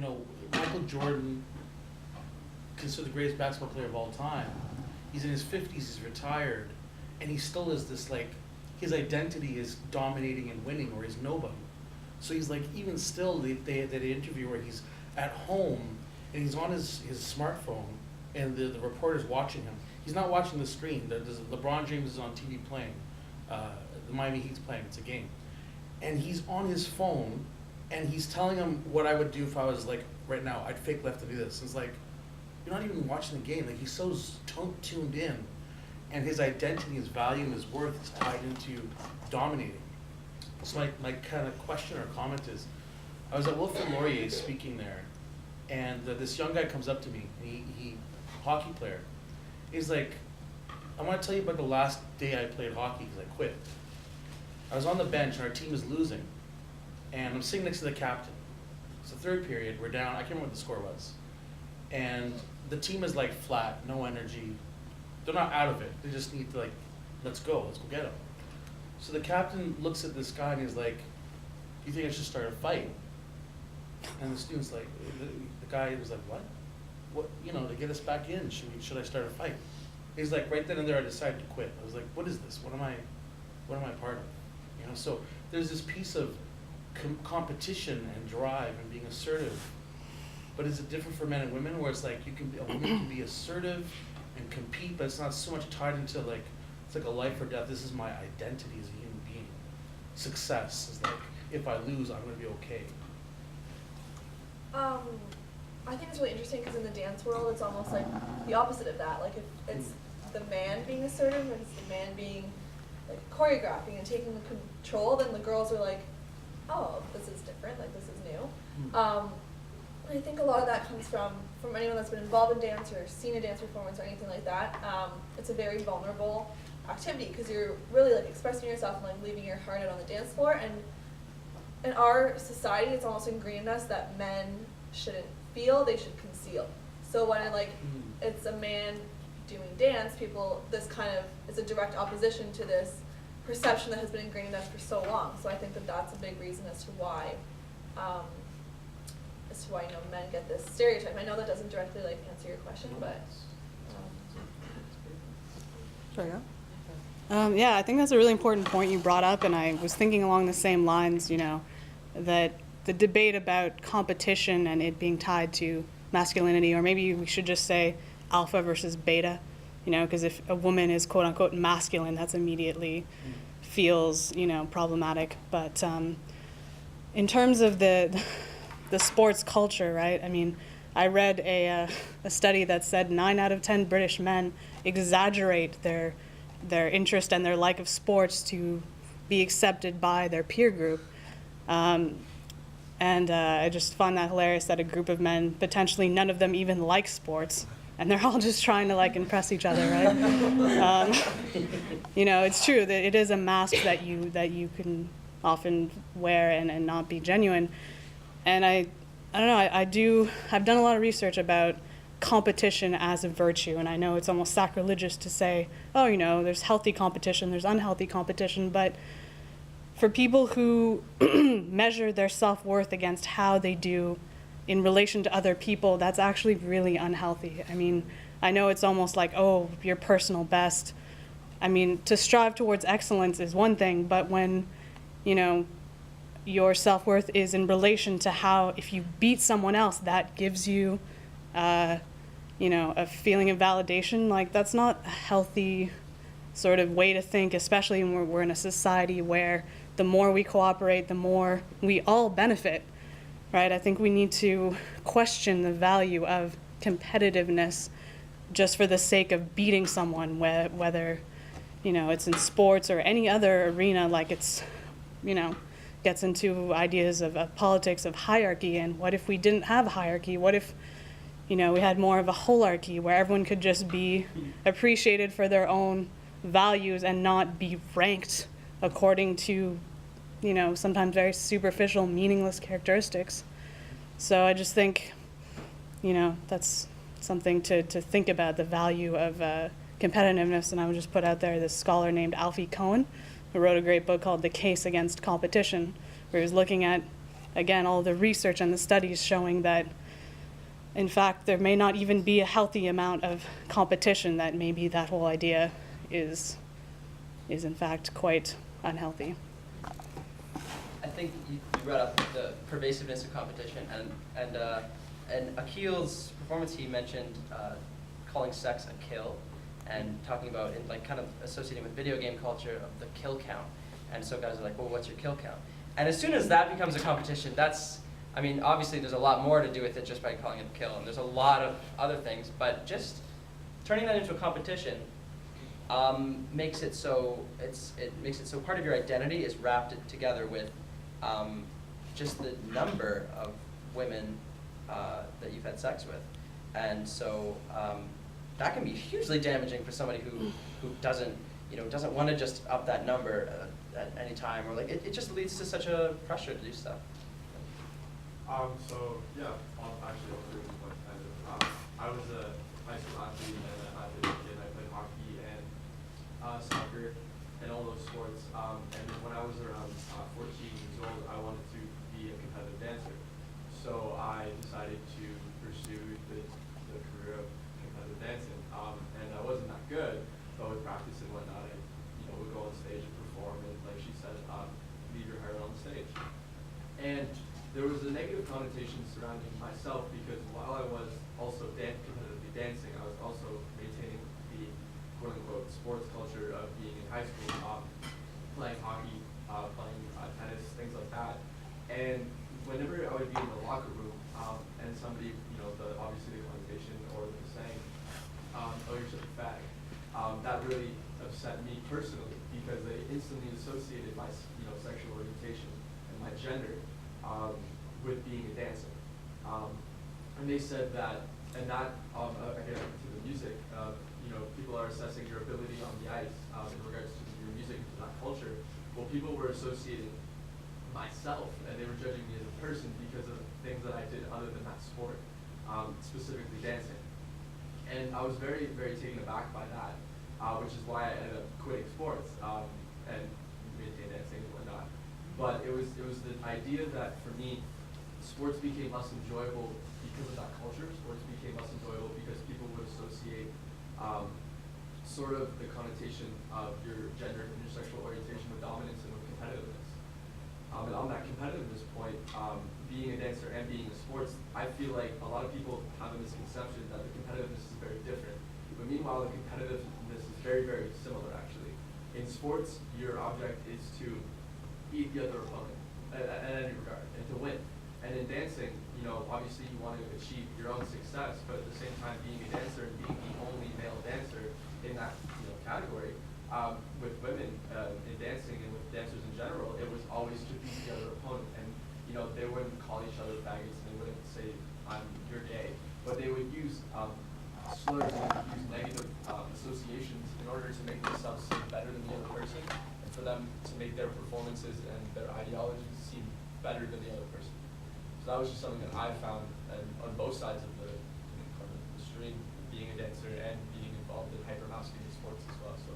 Michael Jordan, considered the greatest basketball player of all time. He's in his 50s, he's retired, and he still is this, like, his identity is dominating and winning, or he's nobody. So he's like, even still, they did an interview where he's at home, and he's on his smartphone, and the reporter's watching him. He's not watching the screen. LeBron James is on TV playing. The Miami Heat's playing, it's a game. And he's on his phone, and he's telling him what I would do if I was like, right now, I'd fake left to do this. It's like, you're not even watching the game. Like, he's so tuned in, and his identity, his value, and his worth is tied into dominating. So my kind of question or comment is, I was at Wilfrid Laurier's speaking there, and this young guy comes up to me, and he hockey player. He's like, I want to tell you about the last day I played hockey because I quit. I was on the bench and our team is losing, and I'm sitting next to the captain. It's the third period, we're down, I can't remember what the score was. And the team is like flat, no energy. They're not out of it, they just need to like, let's go get them. So the captain looks at this guy and he's like, do you think I should start a fight? And the student's like, the guy was like, what? What, to get us back in, should I start a fight? He's like, right then and there I decided to quit. I was like, what is this? What am I part of? So there's this piece of competition and drive and being assertive. But is it different for men and women, where it's like a woman can be assertive and compete, but it's not so much tied into like, it's like a life or death. This is my identity as a human being. Success is like, if I lose, I'm going to be okay. I think it's really interesting because in the dance world, it's almost like the opposite of that. Like, if it's the man being assertive and it's the man being like choreographing and taking the control, then the girls are like, oh, this is different, like this is new. I think a lot of that comes from anyone that's been involved in dance or seen a dance performance or anything like that. It's a very vulnerable activity because you're really like expressing yourself and like leaving your heart out on the dance floor. And in our society, it's almost ingrained in us that men shouldn't feel, they should conceal. So when it's a man doing dance, this kind of is a direct opposition to this perception that has been ingrained in us for so long. So I think that that's a big reason as to why men get this stereotype. I know that doesn't directly answer your question, but Sure, yeah. Yeah, I think that's a really important point you brought up, and I was thinking along the same lines, that the debate about competition and it being tied to masculinity, or maybe we should just say alpha versus beta, because if a woman is quote unquote masculine, that's immediately feels, problematic. But in terms of the sports culture, right? I mean, I read a study that said 9 out of 10 British men exaggerate their interest and their like of sports to be accepted by their peer group. And I just find that hilarious that a group of men, potentially none of them even like sports, and they're all just trying to impress each other, right? It's true that it is a mask that you can often wear and not be genuine. And I don't know, I've done a lot of research about competition as a virtue, and I know it's almost sacrilegious to say, oh, there's healthy competition, there's unhealthy competition, but for people who measure their self-worth against how they do in relation to other people, that's actually really unhealthy. I mean, I know it's almost like, oh, your personal best. I mean, to strive towards excellence is one thing, but when, your self-worth is in relation to how, if you beat someone else, that gives you, a feeling of validation, that's not a healthy sort of way to think, especially when we're in a society where the more we cooperate, the more we all benefit, right? I think we need to question the value of competitiveness just for the sake of beating someone, whether, it's in sports or any other arena, it's, gets into ideas of politics, of hierarchy, and what if we didn't have a hierarchy? What if, we had more of a holarchy where everyone could just be appreciated for their own values and not be ranked according to, sometimes very superficial, meaningless characteristics. So I just think, that's something to think about, the value of competitiveness. And I would just put out there this scholar named Alfie Cohen, who wrote a great book called The Case Against Competition, where he was looking at again, all the research and the studies showing that, in fact, there may not even be a healthy amount of competition, that maybe that whole idea is in fact quite unhealthy. I think you brought up the pervasiveness of competition, and Akil's performance, he mentioned calling sex a kill, and talking about it, like, kind of associating with video game culture of the kill count. And so guys are like, well, what's your kill count? And as soon as that becomes a competition, I mean, obviously there's a lot more to do with it just by calling it a kill, and there's a lot of other things, but just turning that into a competition makes it so part of your identity is wrapped together with just the number of women that you've had sex with. And so that can be hugely damaging for somebody who doesn't want to just up that number at any time, or like it just leads to such a pressure to do stuff. So yeah, actually I'll agree with what I was a high school athlete and I played hockey and soccer and all those sports. And when I was around 14 years old, I wanted to be a competitive dancer. So I decided to pursue the career of competitive dancing. And I wasn't that good, but with practice and whatnot, I would go on stage and perform, and like she said, leave your heart on stage. And there was a negative connotation surrounding myself because while I was also competitively dancing, I was also maintaining the quote-unquote sports culture of being in high school, playing hockey, playing tennis, things like that. And whenever I would be in the locker room and somebody, obviously the connotation or the saying, oh, you're such a fag, that really upset me personally because they instantly associated my sexual orientation and my gender with being a dancer. And they said that, again, to the music, people are assessing your ability on the ice in regards to your music and that culture. Well, people were associating myself, and they were judging me as a person because of things that I did other than that sport, specifically dancing. And I was very, very taken aback by that, which is why I ended up quitting sports and maintain dancing and whatnot. But it was the idea that for me, sports became less enjoyable because of that culture. Sports became less enjoyable because people would associate sort of the connotation of your gender and your sexual orientation with dominance and with competitiveness. And on that competitiveness point, being a dancer and being in sports, I feel like a lot of people have a misconception that the competitiveness is very different. But meanwhile, the competitiveness is very, very similar, actually. In sports, your object is to beat the other opponent at any regard and to win. And in dancing, obviously you want to achieve your own success, but at the same time, being a dancer and being the only male dancer in that category, with women in dancing and with dancers in general, it was always to beat the other opponent. And they wouldn't call each other faggots, and they wouldn't say you're gay, but they would use slurs and use negative associations in order to make themselves seem better than the other person, and for them to make their performances and their ideologies seem better than the other person. So that was just something that I found, and on both sides of the stream, being a dancer and being involved in hyper-masculine sports as well. So